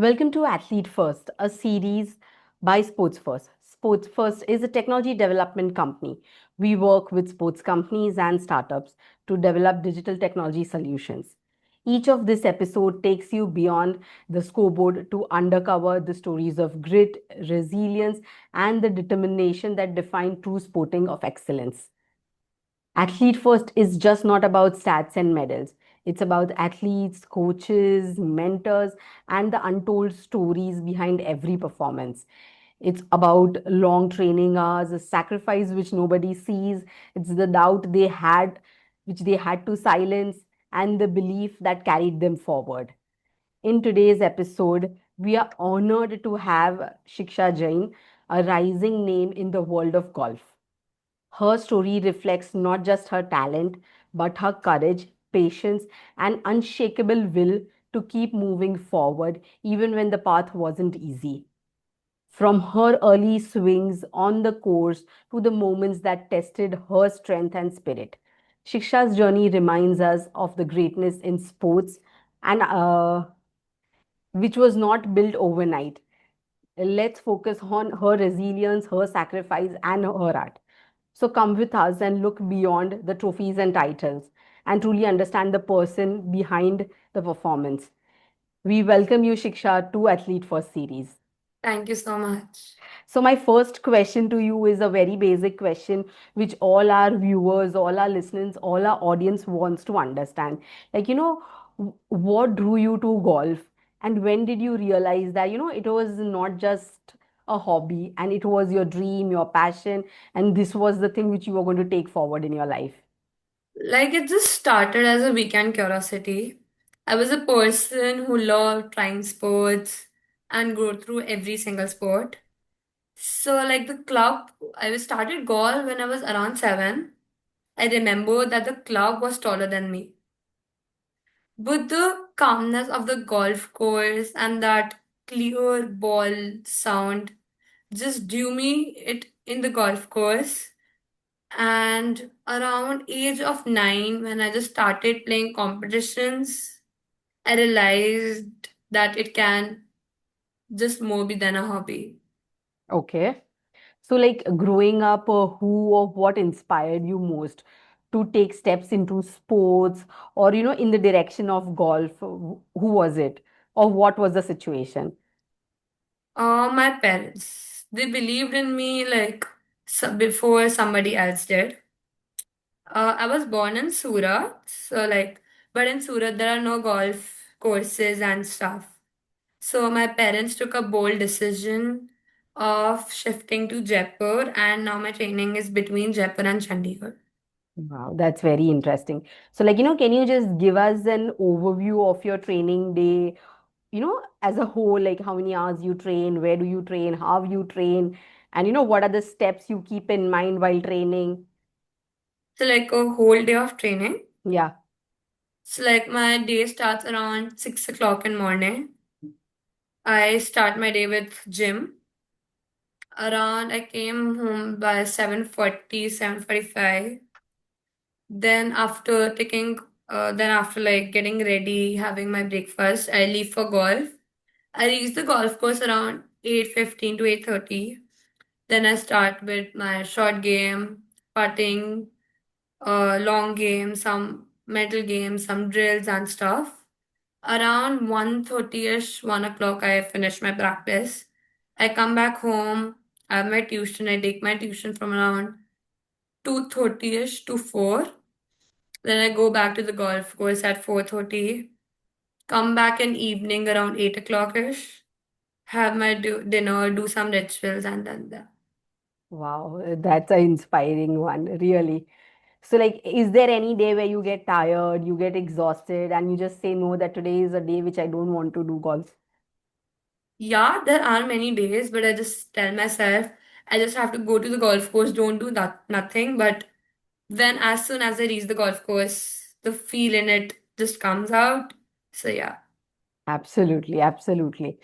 Welcome to Athlete First, a series by Sports First. Sports First is a technology development company. We work with sports companies and startups to develop digital technology solutions. Each of this episode takes you beyond the scoreboard to uncover the stories of grit, resilience, and the determination that define true sporting of excellence. Athlete First is just not about stats and medals. It's about athletes, coaches, mentors, and the untold stories behind every performance. It's about long training hours, a sacrifice which nobody sees. It's the doubt they had, which they had to silence, and the belief that carried them forward. In today's episode, we are honored to have Shiksha Jain, a rising name in the world of golf. Her story reflects not just her talent, but her courage, patience, and unshakable will to keep moving forward even when the path wasn't easy. From her early swings on the course to the moments that tested her strength and spirit, Shiksha's journey reminds us of the greatness in sports and which was not built overnight. Let's focus on her resilience, her sacrifice, and her art. So come with us and look beyond the trophies and titles and truly understand the person behind the performance. We welcome you, Shiksha, to Athlete First Series. Thank you so much. So, my first question to you is a very basic question, which all our viewers, all our listeners, all our audience wants to understand. What drew you to golf? And when did you realize that, it was not just a hobby and it was your dream, your passion, and this was the thing which you were going to take forward in your life? Like it just started as a weekend curiosity. I was a person who loved trying sports and go through every single sport. So like the club, I started golf when I was around 7. I remember that the club was taller than me. But the calmness of the golf course and that clear ball sound just drew me it in the golf course. And around age of 9, when I just started playing competitions, I realized that it can just more be than a hobby. Okay. So, like growing up, who or what inspired you most to take steps into sports or, in the direction of golf? Who was it? Or what was the situation? My parents, they believed in me like before somebody else did. I was born in Surat, so like, but in Surat there are no golf courses and stuff. So my parents took a bold decision of shifting to Jaipur, and now my training is between Jaipur and Chandigarh. Wow, that's very interesting. So, can you just give us an overview of your training day, as a whole, like how many hours you train, where do you train, how you train, and, what are the steps you keep in mind while training? So like a whole day of training. Yeah. So like my day starts around 6 o'clock in morning. I start my day with gym. Around I came home by 7:40, 7:45. Then after like getting ready, having my breakfast, I leave for golf. I reach the golf course around 8:15 to 8:30. Then I start with my short game, putting, long game, some mental games, some drills and stuff. Around 1:30ish, 1 o'clock, I finish my practice. I come back home, I have my tuition. I take my tuition from around 2:30ish to 4. Then I go back to the golf course at 4:30. Come back in evening around 8 o'clock-ish. Have my dinner, do some rituals, and then that. Wow, that's an inspiring one, really. So, like, is there any day where you get tired, you get exhausted, and you just say, no, that today is a day which I don't want to do golf? Yeah, there are many days, but I just tell myself I just have to go to the golf course, don't do that, nothing. But then as soon as I reach the golf course, the feel in it just comes out. So yeah. Absolutely, absolutely.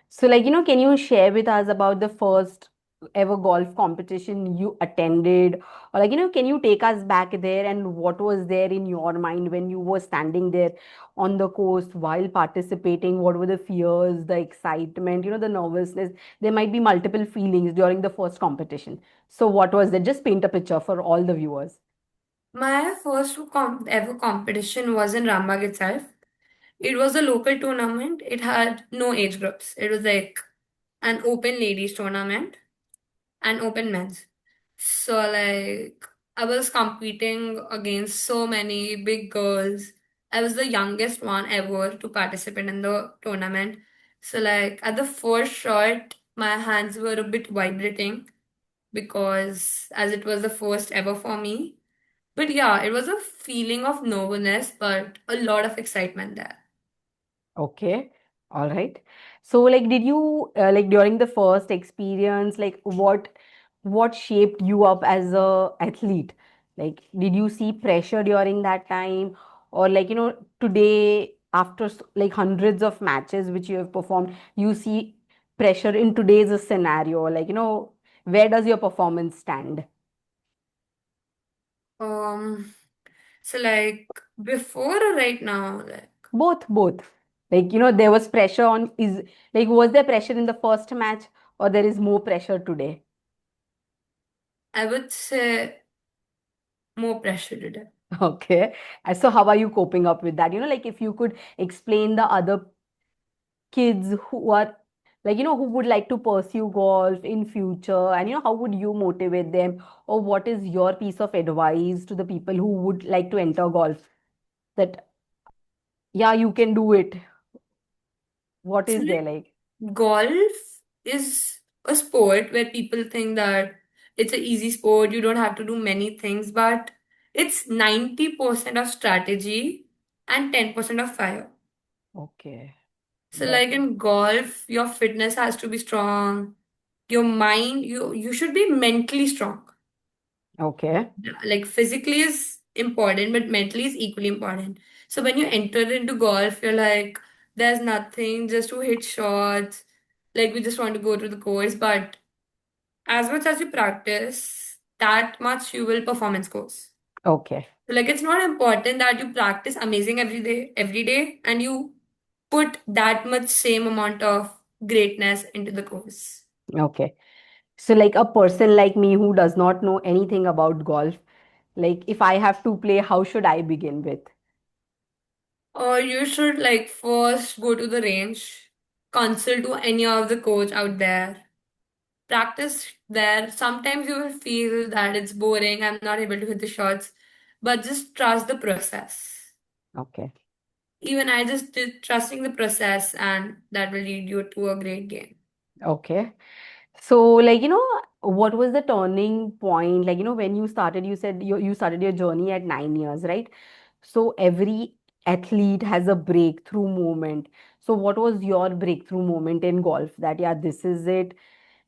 So, can you share with us about the first? ever golf competition you attended? Or like, can you take us back there, and what was there in your mind when you were standing there on the course while participating? What were the fears, the excitement, the nervousness? There might be multiple feelings during the first competition. So what was that? Just paint a picture for all the viewers. My first ever competition was in Rambagh itself. It was a local tournament. It had no age groups. It was like an open ladies tournament and open men's. So like I was competing against so many big girls. I was the youngest one ever to participate in the tournament. So like at the first shot, my hands were a bit vibrating because as it was the first ever for me. But yeah, it was a feeling of nervousness, but a lot of excitement there. Okay. All right. So like did you like during the first experience, like what shaped you up as a athlete? Like did you see pressure during that time, or like today after like hundreds of matches which you have performed, you see pressure in today's scenario? Like where does your performance stand? Um, so like before or right now, like Both. Like there was pressure on is like was there pressure in the first match, or there is more pressure today? I would say more pressure today. Okay. So how are you coping up with that? Like if you could explain the other kids who are like, who would like to pursue golf in future, and how would you motivate them, or what is your piece of advice to the people who would like to enter golf, that yeah, you can do it. What So is there like like? golf is a sport where people think that it's an easy sport, you don't have to do many things, but it's 90% of strategy and 10% of fire. Okay. So That like in golf, your fitness has to be strong. Your mind, you should be mentally strong. okay. Like physically is important, but mentally is equally important. So when you enter into golf, you're like, there's nothing just to hit shots. Like we just want to go to the course, but as much as you practice, that much you will perform in scores. Okay. So like it's not important that you practice amazing every day, and you put that much same amount of greatness into the course. Okay. So like a person like me who does not know anything about golf, like if I have to play, how should I begin with? Or you should like first go to the range, consult to any of the coach out there, practice there. Sometimes you will feel that it's boring, I'm not able to hit the shots, but just trust the process. Okay. Even I just did trusting the process, and that will lead you to a great game. Okay. So, like, what was the turning point? Like, when you started, you said you started your journey at 9 years, right? So, every athlete has a breakthrough moment. So, what was your breakthrough moment in golf? That, yeah, this is it.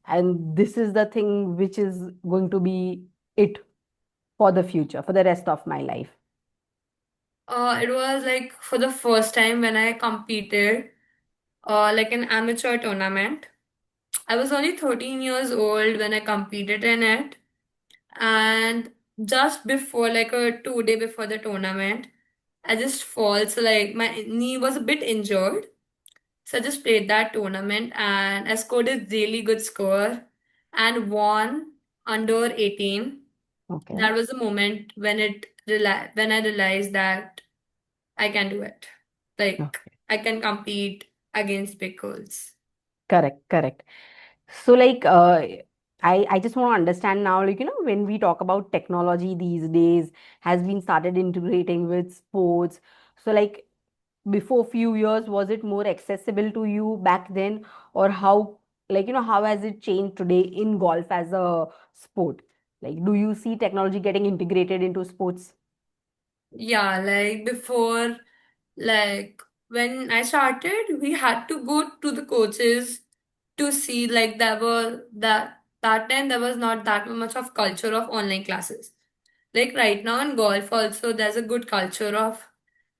And this is the thing which is going to be it for the future, for the rest of my life. It was like for the first time when I competed, like an amateur tournament. I was only 13 years old when I competed in it. And just before, like a 2 day before the tournament, I just fall. So like my knee was a bit injured. So I just played that tournament and I scored a really good score and won under 18. Okay. That was the moment when when I realized that I can do it. Like Okay. I can compete against big girls. Correct, correct. So like I just want to understand now, like when we talk about technology these days has been started integrating with sports. So like before few years, was it more accessible to you back then, or how, like how has it changed today in golf as a sport? Like do you see technology getting integrated into sports? Yeah, like before, like when I started, we had to go to the coaches to see like there were that time there was not that much of culture of online classes. Like right now in golf also there's a good culture of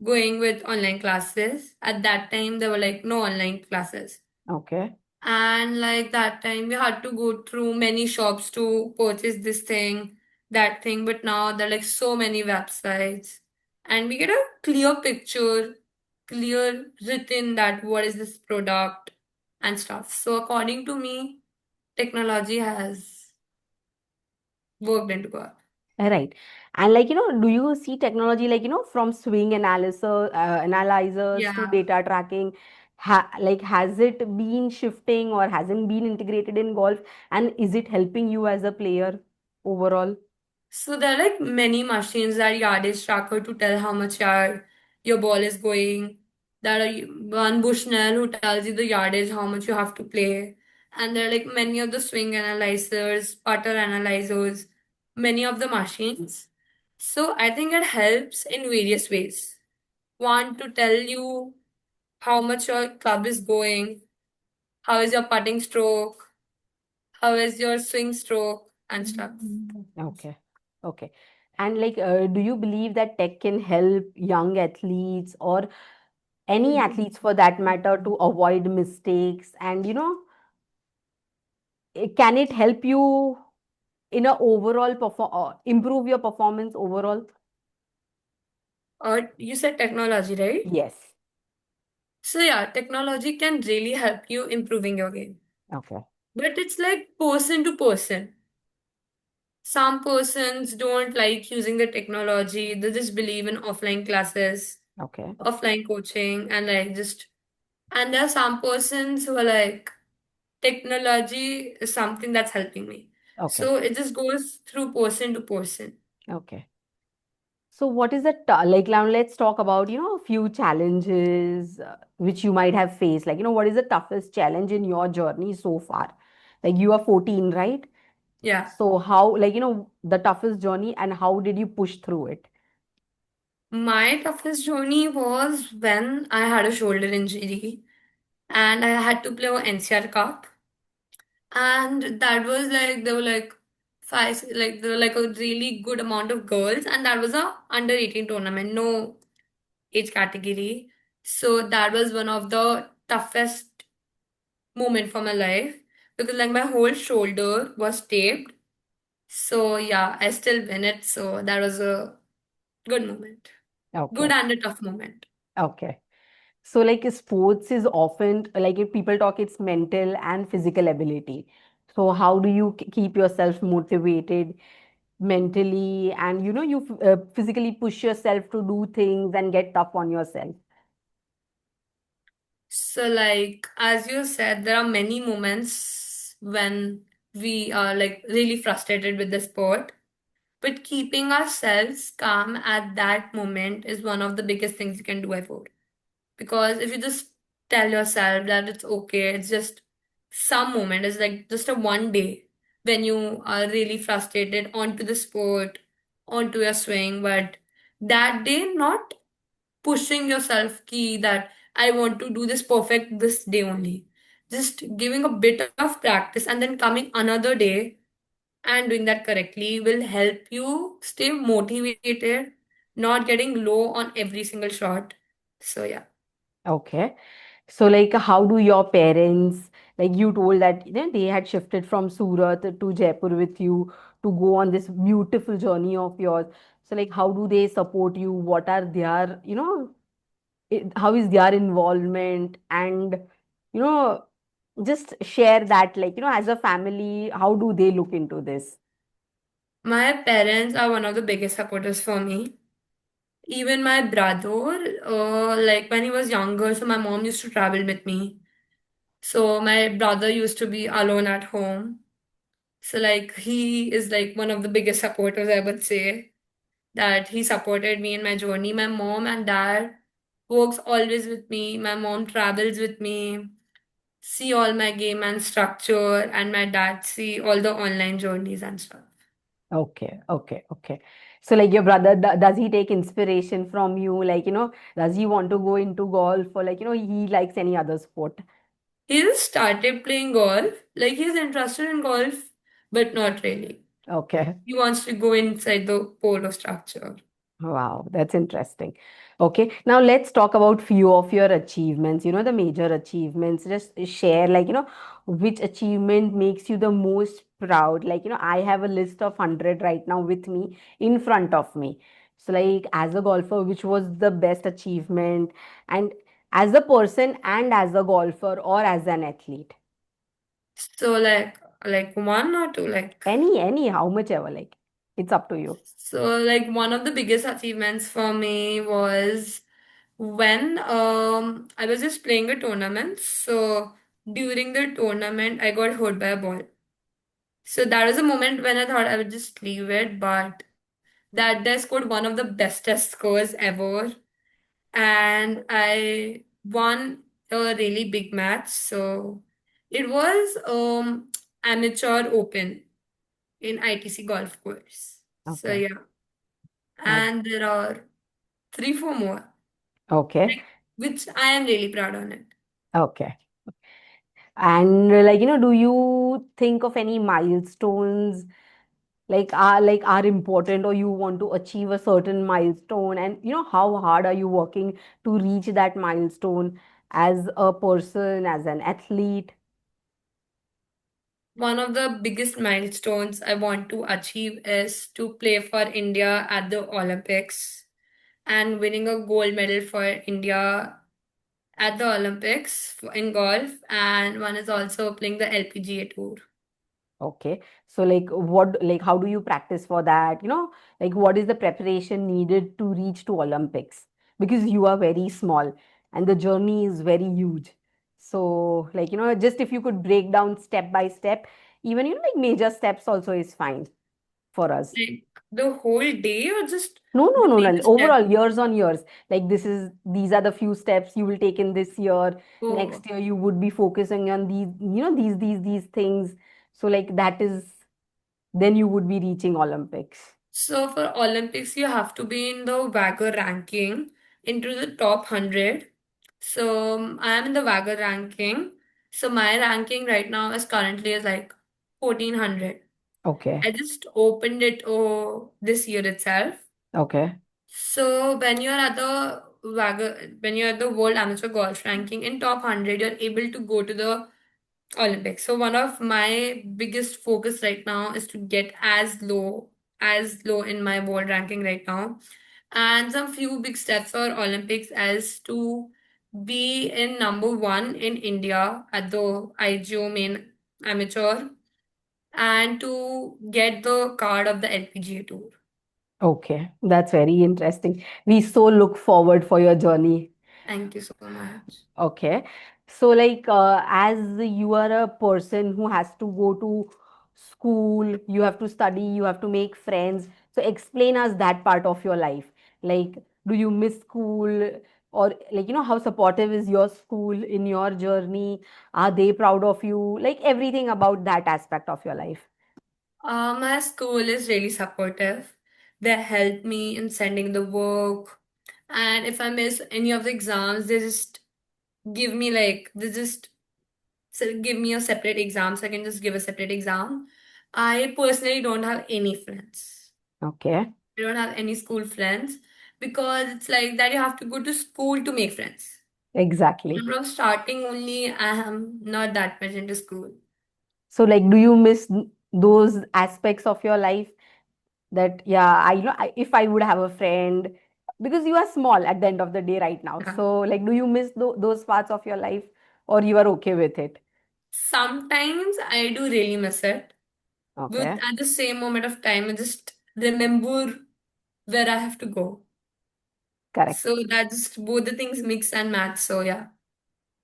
going with online classes. At that time there were like no online classes. Okay. And like that time, we had to go through many shops to purchase this thing, that thing. But now there are like so many websites, and we get a clear picture, clear written that what is this product and stuff. So according to me, technology has worked into God. Right. And like, do you see technology like, from swing analyzers to Yeah. data tracking? Like, has it been shifting or hasn't been integrated in golf? And is it helping you as a player overall? So there are like many machines that yardage tracker to tell how much yard your ball is going. There are one Bushnell who tells you the yardage, how much you have to play. And there are like many of the swing analyzers, putter analyzers, many of the machines. So I think it helps in various ways. One, to tell you how much your club is going, how is your putting stroke, how is your swing stroke and stuff. Okay. Okay. And like, do you believe that tech can help young athletes or any athletes for that matter to avoid mistakes? And, can it help you in a overall improve your performance overall? Or you said technology, right? Yes. So yeah, technology can really help you improving your game. Okay. But it's like person to person. Some persons don't like using the technology. They just believe in offline classes, Okay. offline coaching, and like just and there are some persons who are like technology is something that's helping me. Okay. So it just goes through person to person. Okay. So what is the like now let's talk about, a few challenges which you might have faced. Like, what is the toughest challenge in your journey so far? Like you are 14, right? Yeah. So how, like, the toughest journey and how did you push through it? My toughest journey was when I had a shoulder injury and I had to play for NCR Cup. And that was like there were like five, like there were like a really good amount of girls, and that was a under 18 tournament, no age category. So that was one of the toughest moment for my life because like my whole shoulder was taped. So yeah, I still win it. So that was a good moment, good Okay. and a tough moment. Okay. So, like, sports is often like if people talk, it's mental and physical ability. So, how do you keep yourself motivated mentally and you physically push yourself to do things and get tough on yourself? So, like, as you said, there are many moments when we are like really frustrated with the sport, but keeping ourselves calm at that moment is one of the biggest things you can do, I feel. Because if you just tell yourself that it's okay, it's just some moment, it's like just a one day when you are really frustrated onto the sport, onto your swing, but that day, not pushing yourself key that I want to do this perfect this day only. Just giving a bit of practice and then coming another day and doing that correctly will help you stay motivated, not getting low on every single shot. So yeah. Okay. So, like, how do your parents, like you told that they had shifted from Surat to Jaipur with you to go on this beautiful journey of yours. So, like, how do they support you? What are their, how is their involvement? And, you know, just share that, like, as a family, how do they look into this? My parents are one of the biggest supporters for me. Even my brother, like when he was younger, so my mom used to travel with me. So my brother used to be alone at home. So like he is like one of the biggest supporters, I would say, that he supported me in my journey. My mom and dad works always with me. My mom travels with me, see all my game and structure, and my dad see all the online journeys and stuff. Okay, okay, okay. So, like, your brother, does he take inspiration from you? Like, does he want to go into golf or, like, he likes any other sport? He just started playing golf. Like he's interested in golf, but not really. Okay. He wants to go inside the polo structure. Wow, that's interesting. Okay, now let's talk about few of your achievements, the major achievements. Just share, which achievement makes you the most proud. I have a list of 100 right now with me in front of me. So, as a golfer, which was the best achievement, and as a person, and as a golfer, or as an athlete? So like one or two, like Any, how much ever, it's up to you. so like one of the biggest achievements for me was when I was just playing a tournament. So during the tournament I got hurt by a ball. So that was a moment when I thought I would just leave it, but that day I scored one of the bestest scores ever, and I won a really big match. So it was amateur open in ITC golf course. So Okay. yeah, Uh, and there are three, four more, okay. like, which I am really proud on it. Okay. And do you think of any milestones are important, or you want to achieve a certain milestone, and how hard are you working to reach that milestone as a person, as an athlete? One of the biggest milestones I want to achieve is to play for India at the Olympics and winning a gold medal for India at the Olympics in golf, and one is also playing the LPGA tour. Okay. So how do you practice for that? What is the preparation needed to reach to Olympics? Because you are very small and the journey is very huge. So just if you could break down step by step, even major steps also is fine for us. Like the whole day or just No, no, the no, no. major step? Overall, years on years. These are the few steps you will take in this year. Oh, Next year, you would be focusing on these things. So that is, then you would be reaching Olympics. so for Olympics, you have to be in the WAGR ranking into the top 100. So I am in the WAGR ranking. So my ranking right now is currently is like 1400. Okay. I just opened it this year itself. Okay. So when you're at the World Amateur Golf Ranking in top 100, you're able to go to the Olympics. So one of my biggest focus right now is to get as low in my world ranking right now. And some few big steps for Olympics as to be in number one in India at the IGO main amateur and to get the card of the LPGA tour. Okay. That's very interesting. We so look forward for your journey. Thank you so much. Okay. So, as you are a person who has to go to school, you have to study, you have to make friends. So, explain us that part of your life. Like, do you miss school? Or, how supportive is your school in your journey? Are they proud of you? Like, everything about that aspect of your life. My school is really supportive. They help me in sending the work. And if I miss any of the exams, they just give me a separate exam so I can just give a separate exam. I personally don't have any friends. Okay. I don't have any school friends because it's like that you have to go to school to make friends. Exactly. And from starting only, I am not that much into school. So, do you miss those aspects of your life? That, yeah, if I would have a friend, because you are small at the end of the day right now, Yeah. so do you miss those parts of your life, or you are okay with it? Sometimes I do really miss it. But Okay. at the same moment of time, I just remember where I have to go. Correct. So that just both the things mix and match. So yeah.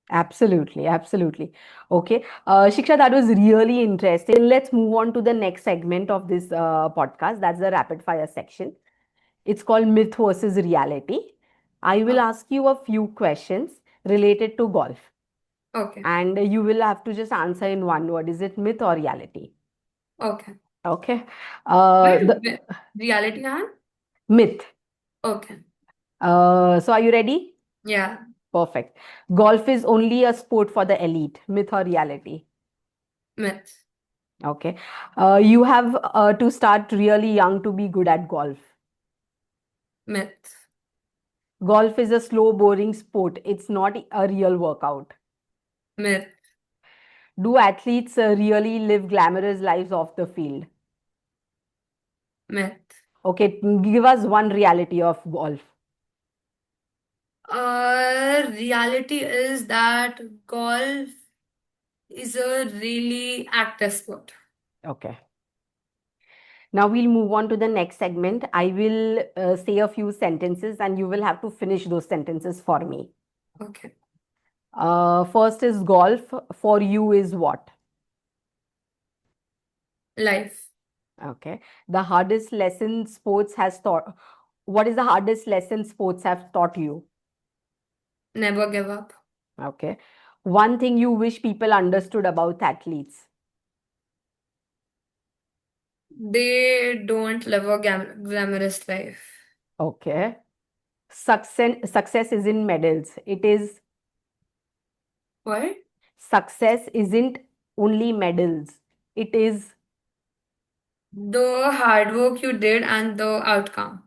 Absolutely, absolutely. Okay, Shiksha, that was really interesting. Let's move on to the next segment of this podcast. That's the rapid fire section. It's called myth versus reality. I will Oh, ask you a few questions related to golf, okay. and you will have to just answer in one word. Is it myth or reality? Okay. Okay. Wait, The reality hand? myth. Okay. So are you ready? Yeah. Perfect. Golf is only a sport for the elite. Myth or reality? Myth. Okay. You have to start really young to be good at golf. Myth. Golf is a slow, boring sport. It's not a real workout. Myth. Do athletes really live glamorous lives off the field? Myth. Okay, give us one reality of golf. Reality is that golf is a really active sport. Okay. Now we'll move on to the next segment. I will say a few sentences and you will have to finish those sentences for me. Okay. First is golf. For you is what? Life. Okay. The hardest lesson sports has taught. What is the hardest lesson sports have taught you? Never give up. Okay. One thing you wish people understood about athletes. They don't live a glamorous life. Okay. Success isn't medals. It is What? success isn't only medals. It is The hard work you did and the outcome.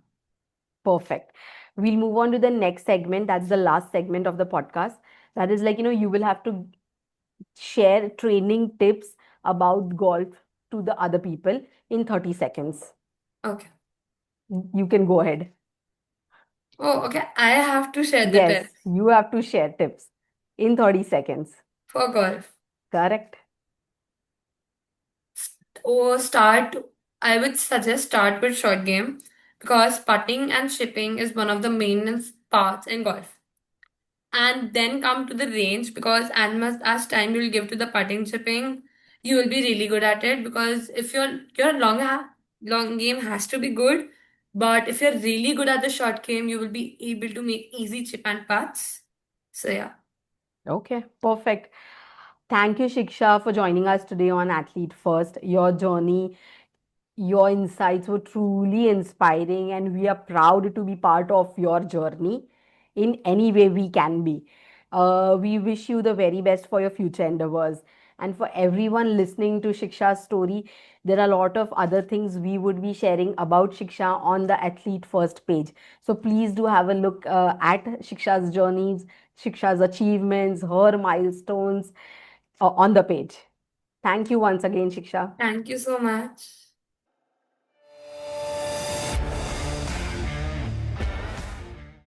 perfect. We'll move on to the next segment. That's the last segment of the podcast. That is like, you will have to share training tips about golf to the other people in 30 seconds. Okay. You can go ahead. Oh, okay. I have to share the Yes, tips you have to share tips in 30 seconds. for golf. Correct? Or start, I would suggest start with short game because putting and chipping is one of the main parts in golf. And then come to the range because as much as time you'll give to the putting chipping, you will be really good at it because if your long game has to be good, but if you're really good at the short game, you will be able to make easy chip and putts. So yeah. Okay, perfect. Thank you, Shiksha, for joining us today on Athlete First. Your journey, your insights were truly inspiring, and we are proud to be part of your journey in any way we can be. We wish you the very best for your future endeavors. And for everyone listening to Shiksha's story, there are a lot of other things we would be sharing about Shiksha on the Athlete First page. So please do have a look at Shiksha's journeys, Shiksha's achievements, her milestones on the page. Thank you once again, Shiksha. Thank you so much.